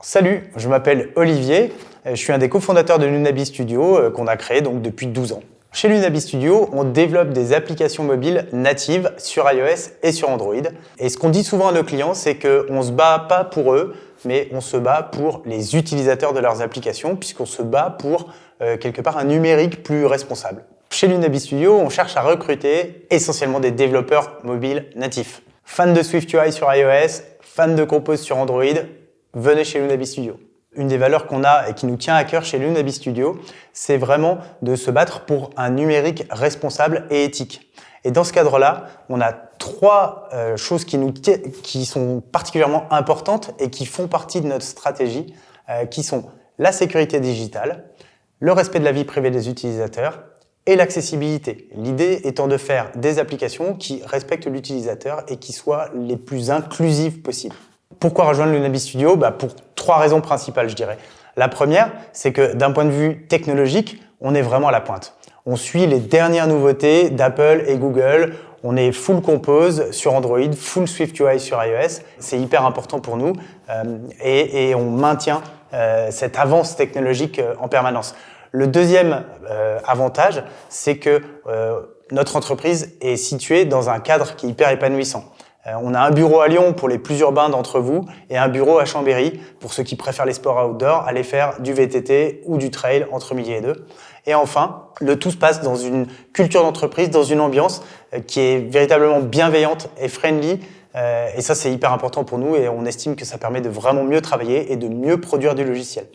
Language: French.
Salut, je m'appelle Olivier, je suis un des cofondateurs de Lunabi Studio qu'on a créé donc depuis 12 ans. Chez Lunabi Studio, on développe des applications mobiles natives sur iOS et sur Android. Et ce qu'on dit souvent à nos clients, c'est qu'on ne se bat pas pour eux, mais on se bat pour les utilisateurs de leurs applications, puisqu'on se bat pour quelque part un numérique plus responsable. Chez Lunabi Studio, on cherche à recruter essentiellement des développeurs mobiles natifs. Fans de SwiftUI sur iOS, fans de Compose sur Android, venez chez Lunabi Studio. Une des valeurs qu'on a et qui nous tient à cœur chez Lunabi Studio, c'est vraiment de se battre pour un numérique responsable et éthique. Et dans ce cadre-là, on a trois choses qui sont particulièrement importantes et qui font partie de notre stratégie, qui sont la sécurité digitale, le respect de la vie privée des utilisateurs et l'accessibilité. L'idée étant de faire des applications qui respectent l'utilisateur et qui soient les plus inclusives possibles. Pourquoi rejoindre Lunabi Studio ? Pour trois raisons principales, je dirais. La première, c'est que d'un point de vue technologique, on est vraiment à la pointe. On suit les dernières nouveautés d'Apple et Google. On est full Compose sur Android, full SwiftUI sur iOS. C'est hyper important pour nous et on maintient cette avance technologique en permanence. Le deuxième avantage, c'est que notre entreprise est située dans un cadre qui est hyper épanouissant. On a un bureau à Lyon pour les plus urbains d'entre vous et un bureau à Chambéry pour ceux qui préfèrent les sports outdoor, aller faire du VTT ou du trail entre midi et deux. Et enfin, le tout se passe dans une culture d'entreprise, dans une ambiance qui est véritablement bienveillante et friendly. Et ça, c'est hyper important pour nous et on estime que ça permet de vraiment mieux travailler et de mieux produire du logiciel.